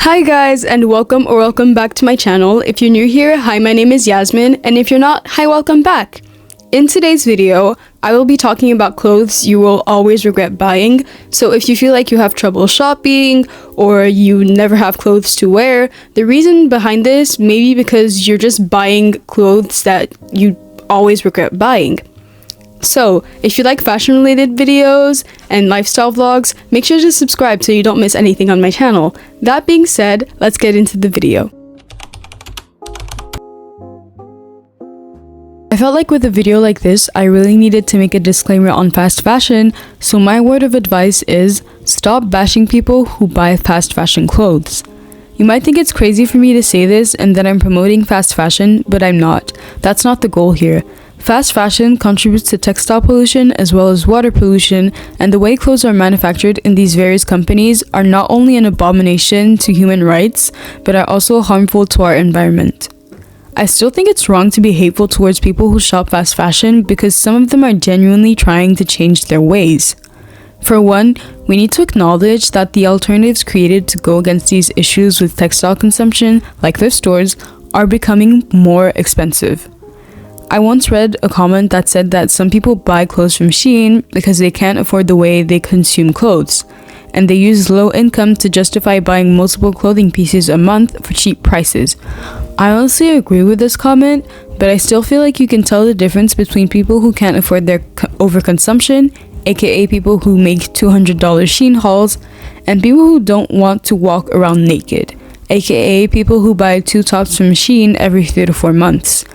Hi guys, and welcome back to my channel. If you're new here, hi, my name is Yasmine, and if you're not, hi, welcome back. In today's video, I will be talking about clothes you will always regret buying. So if you feel like you have trouble shopping or you never have clothes to wear, the reason behind this may be because you're just buying clothes that you always regret buying. So, if you like fashion-related videos and lifestyle vlogs, make sure to subscribe so you don't miss anything on my channel. That being said, let's get into the video. I felt like with a video like this, I really needed to make a disclaimer on fast fashion, so my word of advice is, stop bashing people who buy fast fashion clothes. You might think it's crazy for me to say this and that I'm promoting fast fashion, but I'm not. That's not the goal here. Fast fashion contributes to textile pollution as well as water pollution, and the way clothes are manufactured in these various companies are not only an abomination to human rights, but are also harmful to our environment. I still think it's wrong to be hateful towards people who shop fast fashion because some of them are genuinely trying to change their ways. For one, we need to acknowledge that the alternatives created to go against these issues with textile consumption, like thrift stores, are becoming more expensive. I once read a comment that said that some people buy clothes from Shein because they can't afford the way they consume clothes, and they use low income to justify buying multiple clothing pieces a month for cheap prices. I honestly agree with this comment, but I still feel like you can tell the difference between people who can't afford their overconsumption, aka people who make $200 Shein hauls, and people who don't want to walk around naked, aka people who buy 2 tops from Shein every 3 to 4 months.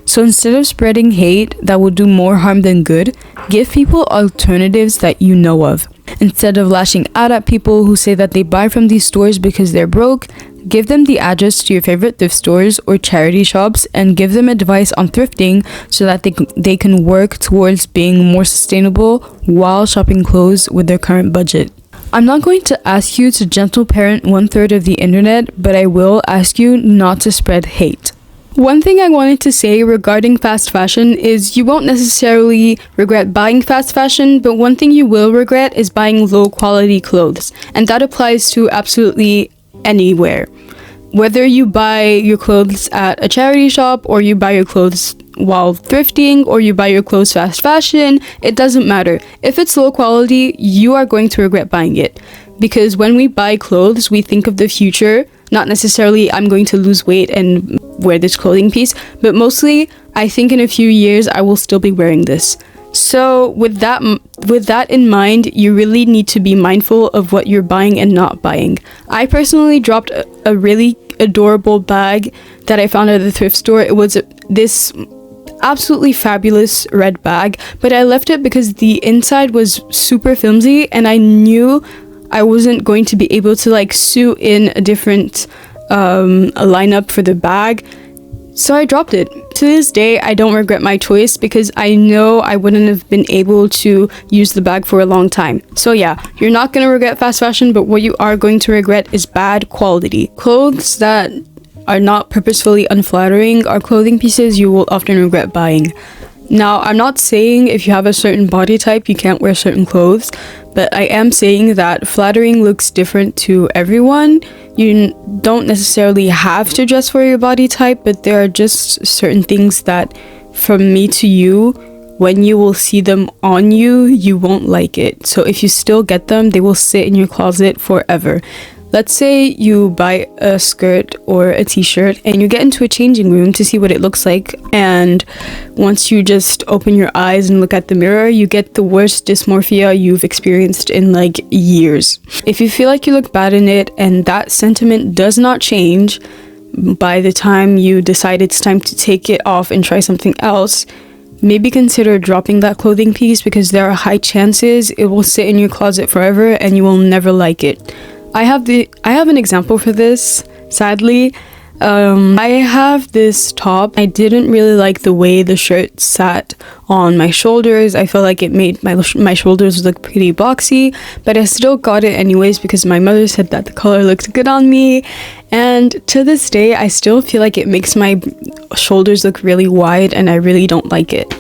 So instead of spreading hate that will do more harm than good, give people alternatives that you know of. Instead of lashing out at people who say that they buy from these stores because they're broke, give them the address to your favorite thrift stores or charity shops and give them advice on thrifting so that they can work towards being more sustainable while shopping clothes with their current budget. I'm not going to ask you to gentle parent 1/3 of the internet, but I will ask you not to spread hate. One thing I wanted to say regarding fast fashion is you won't necessarily regret buying fast fashion, but one thing you will regret is buying low quality clothes, and that applies to absolutely anywhere. Whether you buy your clothes at a charity shop, or you buy your clothes while thrifting, or you buy your clothes fast fashion, it doesn't matter. If it's low quality, you are going to regret buying it. Because when we buy clothes, we think of the future, not necessarily I'm going to lose weight and wear this clothing piece, but mostly I think in a few years I will still be wearing this. So with that in mind, you really need to be mindful of what you're buying and not buying. I personally dropped a really adorable bag that I found at the thrift store. It was this absolutely fabulous red bag, but I left it because the inside was super flimsy and I knew I wasn't going to be able to sew in a different a lineup for the bag, so I dropped it. To this day, I don't regret my choice because I know I wouldn't have been able to use the bag for a long time. So yeah, you're not gonna regret fast fashion, but what you are going to regret is bad quality. Clothes that are not purposefully unflattering are clothing pieces you will often regret buying. Now, I'm not saying if you have a certain body type you can't wear certain clothes, but I am saying that flattering looks different to everyone. You don't necessarily have to dress for your body type, but there are just certain things that, from me to you, when you will see them on you, you won't like it. So if you still get them, they will sit in your closet forever. Let's say you buy a skirt or a t-shirt and you get into a changing room to see what it looks like, and once you just open your eyes and look at the mirror, you get the worst dysmorphia you've experienced in years. If you feel like you look bad in it and that sentiment does not change by the time you decide it's time to take it off and try something else, maybe consider dropping that clothing piece because there are high chances it will sit in your closet forever and you will never like it. I have an example for this, sadly. I have this top. I didn't really like the way the shirt sat on my shoulders. I felt like it made my shoulders look pretty boxy, but I still got it anyways because my mother said that the color looked good on me, and to this day I still feel like it makes my shoulders look really wide and I really don't like it.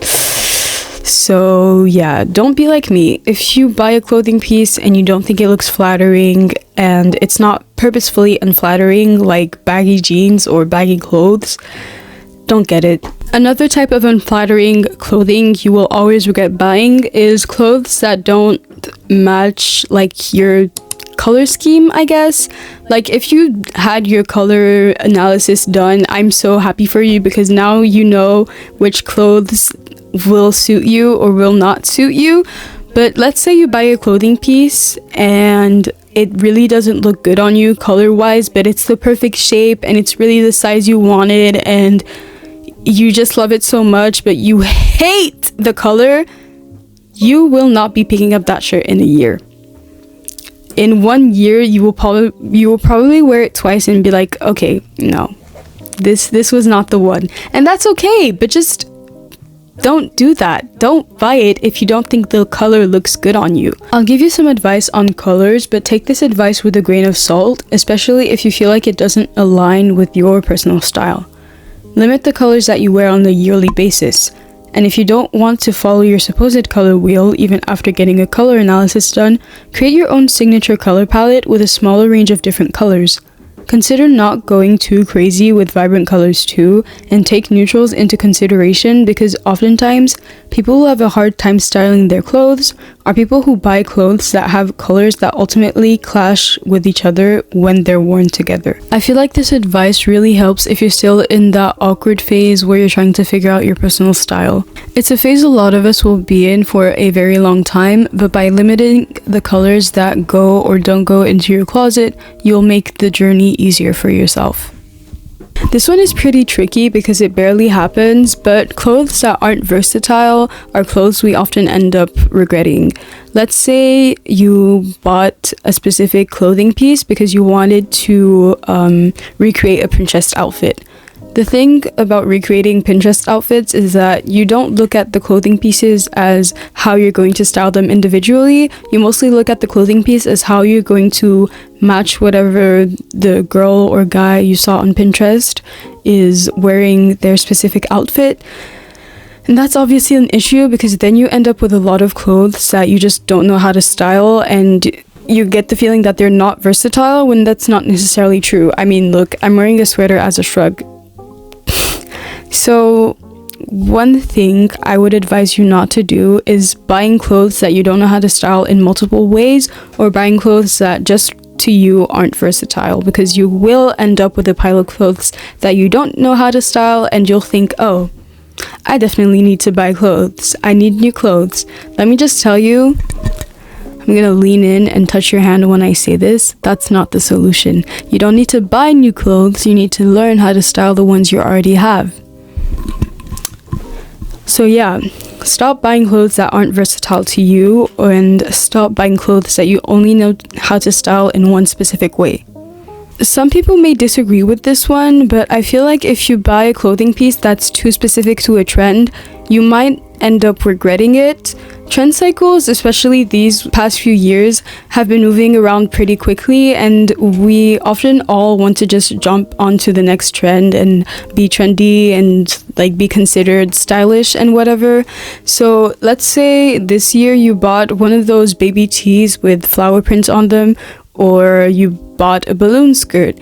So yeah, don't be like me. If you buy a clothing piece and you don't think it looks flattering and it's not purposefully unflattering, like baggy jeans or baggy clothes, don't get it. Another type of unflattering clothing you will always regret buying is clothes that don't match like your color scheme, I guess. Like if you had your color analysis done, I'm so happy for you, because now you know which clothes will suit you or will not suit you. But let's say you buy a clothing piece and it really doesn't look good on you color wise, but it's the perfect shape and it's really the size you wanted and you just love it so much, but you hate the color. You will not be picking up that shirt in a year. In 1 year, you will probably wear it twice and be like, okay, no, this was not the one. And that's okay, but just don't do that. Don't buy it if you don't think the color looks good on you. I'll give you some advice on colors, but take this advice with a grain of salt, especially if you feel like it doesn't align with your personal style. Limit the colors that you wear on a yearly basis. And if you don't want to follow your supposed color wheel even after getting a color analysis done, create your own signature color palette with a smaller range of different colors. Consider not going too crazy with vibrant colors too, and take neutrals into consideration, because oftentimes people who have a hard time styling their clothes are people who buy clothes that have colors that ultimately clash with each other when they're worn together. I feel like this advice really helps if you're still in that awkward phase where you're trying to figure out your personal style. It's a phase a lot of us will be in for a very long time, but by limiting the colors that go or don't go into your closet, you'll make the journey easier for yourself. This one is pretty tricky because it barely happens, but clothes that aren't versatile are clothes we often end up regretting. Let's say you bought a specific clothing piece because you wanted to recreate a Pinterest outfit. The thing about recreating Pinterest outfits is that you don't look at the clothing pieces as how you're going to style them individually. You mostly look at the clothing piece as how you're going to match whatever the girl or guy you saw on Pinterest is wearing their specific outfit. And that's obviously an issue, because then you end up with a lot of clothes that you just don't know how to style, and you get the feeling that they're not versatile when that's not necessarily true. I mean, look, I'm wearing a sweater as a shrug. So one thing I would advise you not to do is buying clothes that you don't know how to style in multiple ways, or buying clothes that just to you aren't versatile, because you will end up with a pile of clothes that you don't know how to style, and you'll think, oh, I definitely need to buy clothes. I need new clothes. Let me just tell you, I'm gonna lean in and touch your hand when I say this. That's not the solution. You don't need to buy new clothes. You need to learn how to style the ones you already have. So yeah, stop buying clothes that aren't versatile to you, and stop buying clothes that you only know how to style in one specific way. Some people may disagree with this one, but I feel like if you buy a clothing piece that's too specific to a trend, you might end up regretting it. Trend cycles, especially these past few years, have been moving around pretty quickly, and we often all want to just jump onto the next trend and be trendy and like be considered stylish and whatever. So let's say this year you bought one of those baby tees with flower prints on them, or you bought a balloon skirt.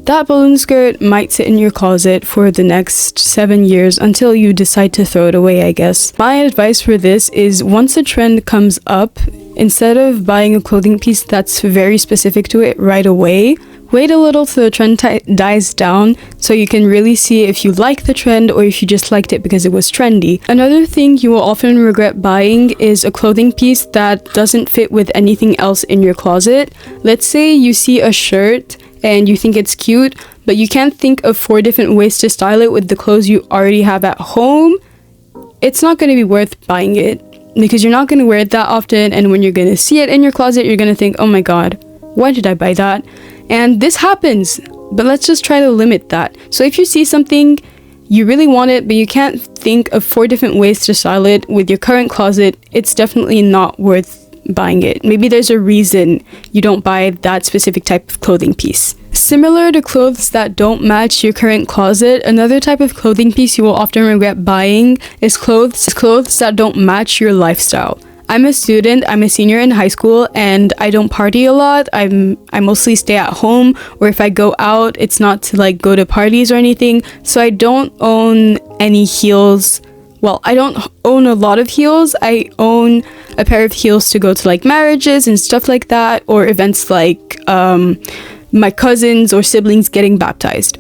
That balloon skirt might sit in your closet for the next 7 years until you decide to throw it away, I guess. My advice for this is, once a trend comes up, instead of buying a clothing piece that's very specific to it right away, wait a little till the trend dies down so you can really see if you like the trend or if you just liked it because it was trendy. Another thing you will often regret buying is a clothing piece that doesn't fit with anything else in your closet. Let's say you see a shirt and you think it's cute, but you can't think of 4 different ways to style it with the clothes you already have at home. It's not going to be worth buying it, because you're not going to wear it that often, and when you're going to see it in your closet, you're going to think, oh my god, why did I buy that? And this happens, but let's just try to limit that. So if you see something, you really want it, but you can't think of 4 different ways to style it with your current closet, it's definitely not worth buying it. Maybe there's a reason you don't buy that specific type of clothing piece. Similar to clothes that don't match your current closet, another type of clothing piece you will often regret buying is clothes that don't match your lifestyle. I'm a student, I'm a senior in high school, and I don't party a lot. I mostly stay at home, or if I go out, it's not to like go to parties or anything. So I don't own any heels. Well, I don't own a lot of heels. I own a pair of heels to go to like marriages and stuff like that, or events like my cousins or siblings getting baptized.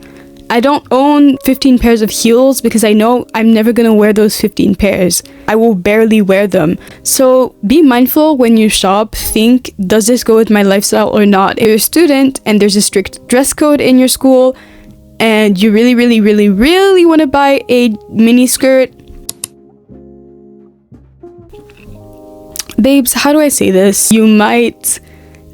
I don't own 15 pairs of heels because I know I'm never gonna wear those 15 pairs. I will barely wear them. So be mindful when you shop. Think, does this go with my lifestyle or not? If you're a student and there's a strict dress code in your school and you really want to buy a mini skirt, babes, how do I say this? You might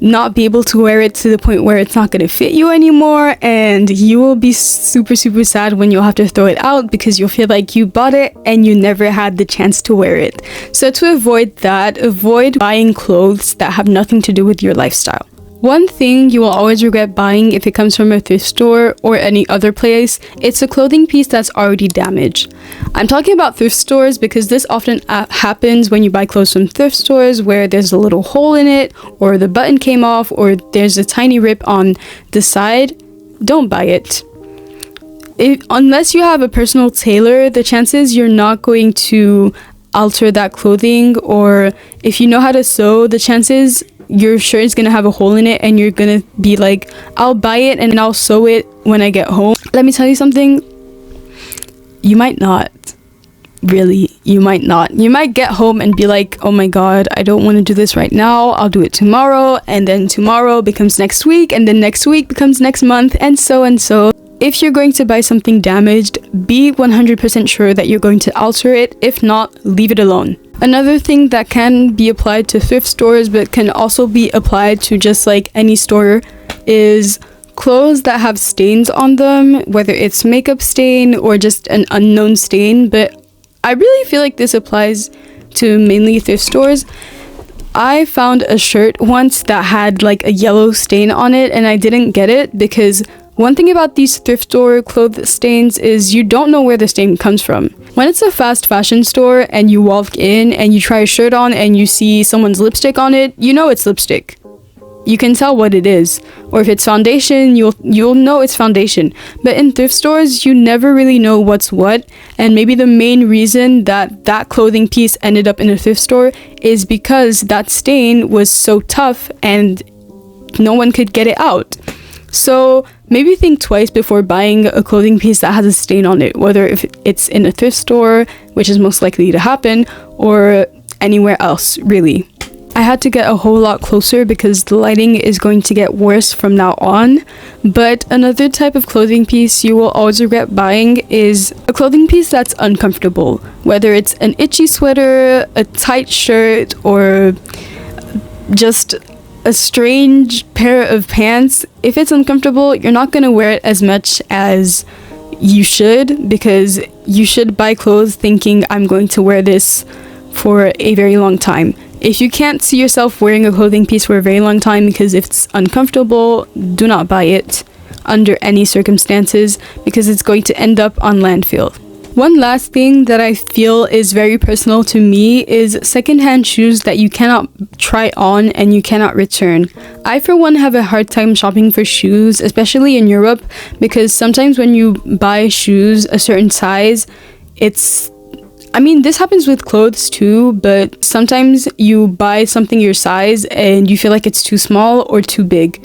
not be able to wear it to the point where it's not going to fit you anymore, and you will be super sad when you'll have to throw it out because you'll feel like you bought it and you never had the chance to wear it. So to avoid that, avoid buying clothes that have nothing to do with your lifestyle. One thing you will always regret buying if it comes from a thrift store or any other place, it's a clothing piece that's already damaged. I'm talking about thrift stores because this often happens when you buy clothes from thrift stores where there's a little hole in it, or the button came off, or there's a tiny rip on the side. Don't buy it. Unless you have a personal tailor, the chances you're not going to alter that clothing, or if you know how to sew, the chances your shirt is gonna have a hole in it and you're gonna be like, I'll buy it and I'll sew it when I get home. Let me tell you something, you might not. Really, you might not. You might get home and be like, oh my god, I don't want to do this right now, I'll do it tomorrow, and then tomorrow becomes next week, and then next week becomes next month, and so. If you're going to buy something damaged, be 100% sure that you're going to alter it. If not, leave it alone. Another thing that can be applied to thrift stores but can also be applied to just like any store is clothes that have stains on them, whether it's makeup stain or just an unknown stain. But I really feel like this applies to mainly thrift stores. I found a shirt once that had like a yellow stain on it, and I didn't get it because one thing about these thrift store clothes stains is you don't know where the stain comes from. When it's a fast fashion store and you walk in and you try a shirt on and you see someone's lipstick on it, you know it's lipstick. You can tell what it is. Or if it's foundation, you'll know it's foundation. But in thrift stores, you never really know what's what. And maybe the main reason that clothing piece ended up in a thrift store is because that stain was so tough and no one could get it out. So maybe think twice before buying a clothing piece that has a stain on it, whether if it's in a thrift store, which is most likely to happen, or anywhere else, really. I had to get a whole lot closer because the lighting is going to get worse from now on. But another type of clothing piece you will always regret buying is a clothing piece that's uncomfortable, whether it's an itchy sweater, a tight shirt, or just a strange pair of pants. If it's uncomfortable, you're not going to wear it as much as you should, because you should buy clothes thinking, I'm going to wear this for a very long time. If you can't see yourself wearing a clothing piece for a very long time because it's uncomfortable, do not buy it under any circumstances, because it's going to end up on landfill. One last thing that I feel is very personal to me is secondhand shoes that you cannot try on and you cannot return. I, for one, have a hard time shopping for shoes, especially in Europe, because sometimes when you buy shoes a certain size, this happens with clothes too, but sometimes you buy something your size and you feel like it's too small or too big.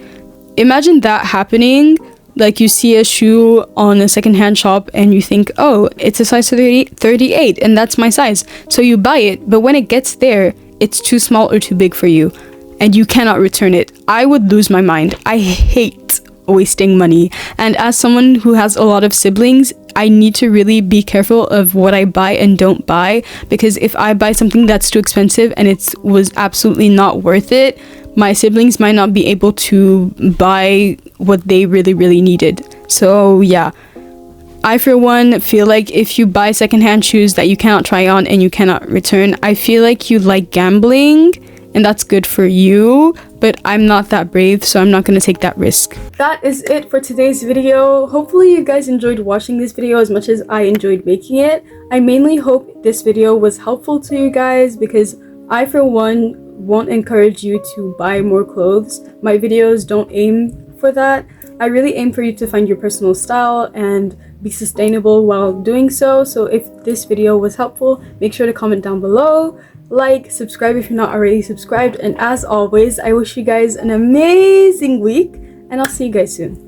Imagine that happening. Like, you see a shoe on a secondhand shop and you think, oh, it's a size 38 and that's my size. So you buy it, but when it gets there, it's too small or too big for you and you cannot return it. I would lose my mind. I hate wasting money. And as someone who has a lot of siblings, I need to really be careful of what I buy and don't buy, because if I buy something that's too expensive and it was absolutely not worth it, my siblings might not be able to buy what they really needed. So yeah, I for one feel like if you buy secondhand shoes that you cannot try on and you cannot return, I feel like you like gambling and that's good for you, but I'm not that brave, so I'm not gonna take that risk. That is it for today's video. Hopefully you guys enjoyed watching this video as much as I enjoyed making it. I mainly hope this video was helpful to you guys, because I, for one, won't encourage you to buy more clothes. My videos don't aim for that. I really aim for you to find your personal style and be sustainable while doing so. So if this video was helpful, make sure to comment down below, like, subscribe if you're not already subscribed, and as always, I wish you guys an amazing week, and I'll see you guys soon.